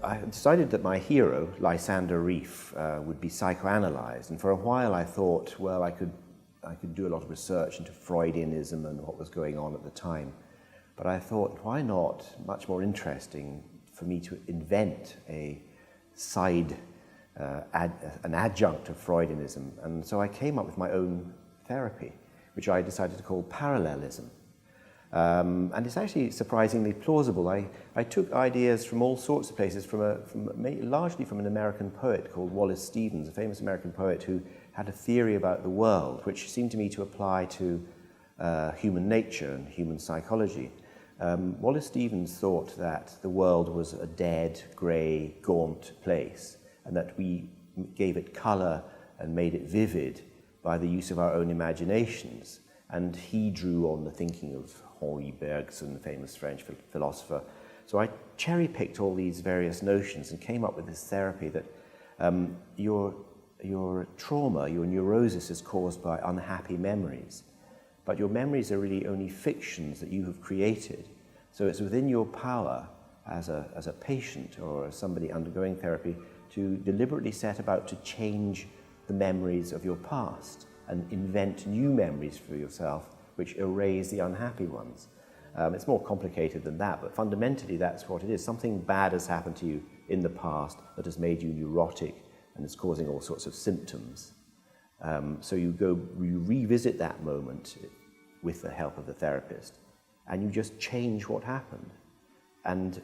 I decided that my hero, Lysander Rief, would be psychoanalyzed, and for a while I thought, well, I could do a lot of research into Freudianism and what was going on at the time. But I thought, why not, much more interesting for me to invent a an adjunct of Freudianism. And so I came up with my own therapy, which I decided to call parallelism. And it's actually surprisingly plausible. I took ideas from all sorts of places, largely from an American poet called Wallace Stevens, a famous American poet who had a theory about the world, which seemed to me to apply to human nature and human psychology. Wallace Stevens thought that the world was a dead, grey, gaunt place, and that we gave it colour and made it vivid by the use of our own imaginations. And he drew on the thinking of Henri Bergson, the famous French philosopher. So I cherry-picked all these various notions and came up with this therapy that your trauma, your neurosis is caused by unhappy memories. But your memories are really only fictions that you have created. So it's within your power as a patient or as somebody undergoing therapy to deliberately set about to change the memories of your past and invent new memories for yourself which erase the unhappy ones. It's more complicated than that, but fundamentally that's what it is. Something bad has happened to you in the past that has made you neurotic and is causing all sorts of symptoms. So you revisit that moment with the help of the therapist, and you just change what happened. And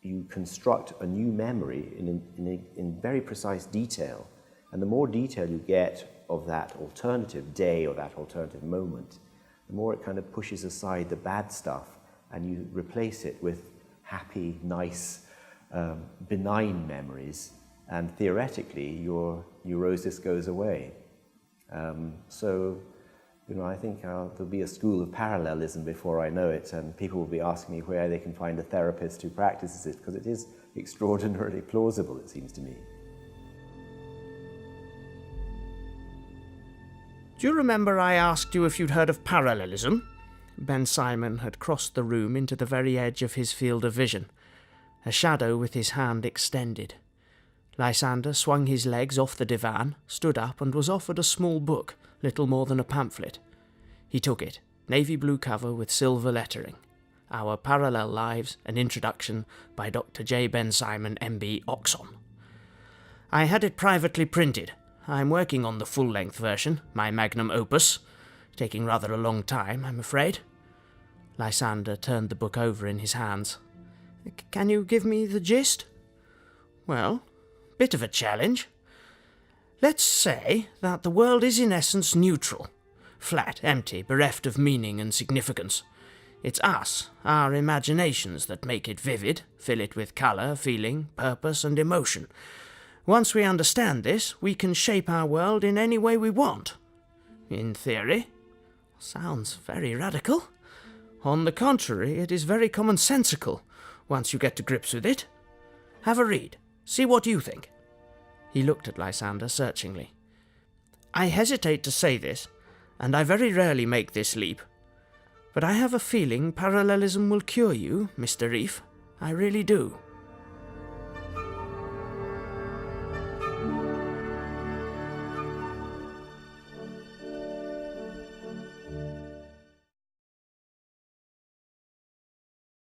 you construct a new memory in very precise detail. And the more detail you get of that alternative day or that alternative moment, the more it kind of pushes aside the bad stuff and you replace it with happy, nice, benign memories. And theoretically, your neurosis goes away. I think there'll be a school of parallelism before I know it, and people will be asking me where they can find a therapist who practices it, because it is extraordinarily plausible, it seems to me. Do you remember I asked you if you'd heard of parallelism? Bensimon had crossed the room into the very edge of his field of vision, a shadow with his hand extended. Lysander swung his legs off the divan, stood up, and was offered a small book, little more than a pamphlet. He took it, navy blue cover with silver lettering. Our Parallel Lives, an Introduction by Dr. J. Bensimon, M.B. Oxon. I had it privately printed. I'm working on the full-length version, my magnum opus. Taking rather a long time, I'm afraid. Lysander turned the book over in his hands. Can you give me the gist? Well, bit of a challenge. Let's say that the world is in essence neutral, flat, empty, bereft of meaning and significance. It's us, our imaginations, that make it vivid, fill it with colour, feeling, purpose and emotion. Once we understand this, we can shape our world in any way we want. In theory. Sounds very radical. On the contrary, it is very commonsensical, once you get to grips with it. Have a read. See what you think. He looked at Lysander searchingly. I hesitate to say this, and I very rarely make this leap, but I have a feeling parallelism will cure you, Mr. Rief. I really do.